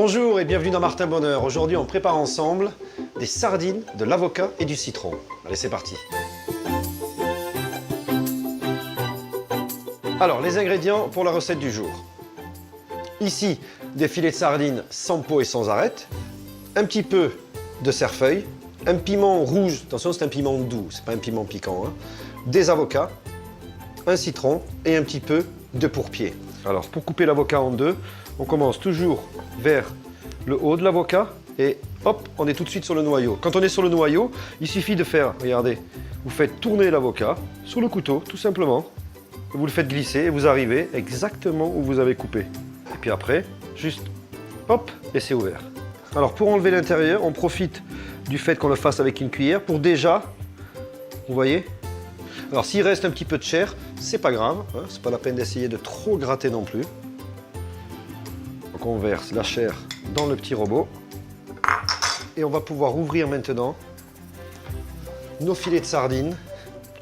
Bonjour et bienvenue dans Martin Bonheur. Aujourd'hui, on prépare ensemble des sardines, de l'avocat et du citron. Allez, c'est parti. Alors, les ingrédients pour la recette du jour. Ici, des filets de sardines sans peau et sans arête, un petit peu de cerfeuil, un piment rouge, attention c'est un piment doux, c'est pas un piment piquant, hein. Des avocats, un citron et un petit peu de pourpier. Alors, pour couper l'avocat en deux, on commence toujours vers le haut de l'avocat et hop, on est tout de suite sur le noyau. Quand on est sur le noyau, il suffit de faire, regardez, vous faites tourner l'avocat sur le couteau, tout simplement. Vous le faites glisser et vous arrivez exactement où vous avez coupé. Et puis après, juste hop, et c'est ouvert. Alors pour enlever l'intérieur, on profite du fait qu'on le fasse avec une cuillère pour déjà, vous voyez. Alors s'il reste un petit peu de chair, c'est pas grave, hein, c'est pas la peine d'essayer de trop gratter non plus. Donc on verse la chair dans le petit robot et on va pouvoir ouvrir maintenant nos filets de sardines.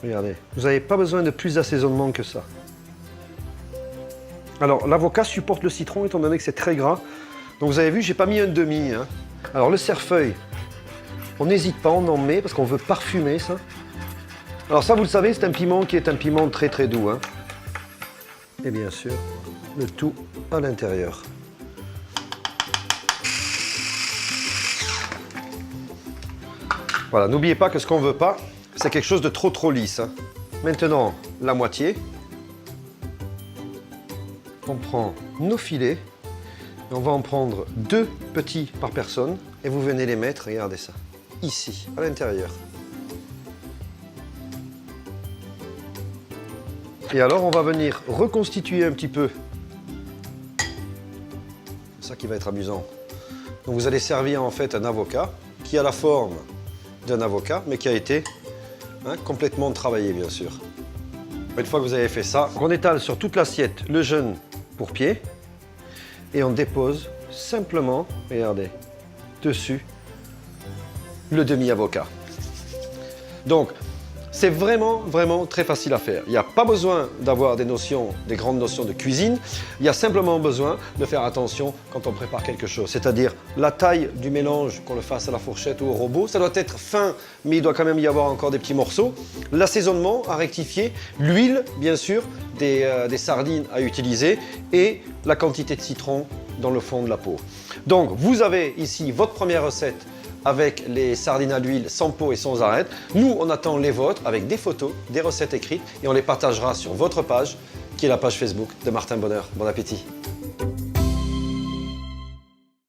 Regardez, vous n'avez pas besoin de plus d'assaisonnement que ça. Alors l'avocat supporte le citron étant donné que c'est très gras. Donc vous avez vu, j'ai pas mis un demi, hein. Alors le cerfeuil, on n'hésite pas, on en met parce qu'on veut parfumer ça. Alors ça, vous le savez, c'est un piment qui est un piment très très doux, hein. Et bien sûr, le tout à l'intérieur. Voilà, n'oubliez pas que ce qu'on ne veut pas, c'est quelque chose de trop lisse, hein. Maintenant, la moitié. On prend nos filets. Et on va en prendre 2 petits par personne. Et vous venez les mettre, regardez ça, ici, à l'intérieur. Et alors, on va venir reconstituer un petit peu. C'est ça qui va être amusant. Donc, vous allez servir en fait un avocat qui a la forme d'un avocat, mais qui a été complètement travaillé, bien sûr. Une fois que vous avez fait ça, on étale sur toute l'assiette le jeune pourpier et on dépose simplement, regardez, dessus le demi-avocat. Donc, c'est vraiment très facile à faire. Il n'y a pas besoin d'avoir des grandes notions de cuisine. Il y a simplement besoin de faire attention quand on prépare quelque chose. C'est-à-dire la taille du mélange, qu'on le fasse à la fourchette ou au robot. Ça doit être fin, mais il doit quand même y avoir encore des petits morceaux. L'assaisonnement à rectifier. L'huile, bien sûr, des sardines à utiliser. Et la quantité de citron dans le fond de la peau. Donc, vous avez ici votre première recette avec les sardines à l'huile sans peau et sans arête. Nous, on attend les vôtres avec des photos, des recettes écrites et on les partagera sur votre page qui est la page Facebook de Martin Bonheur. Bon appétit!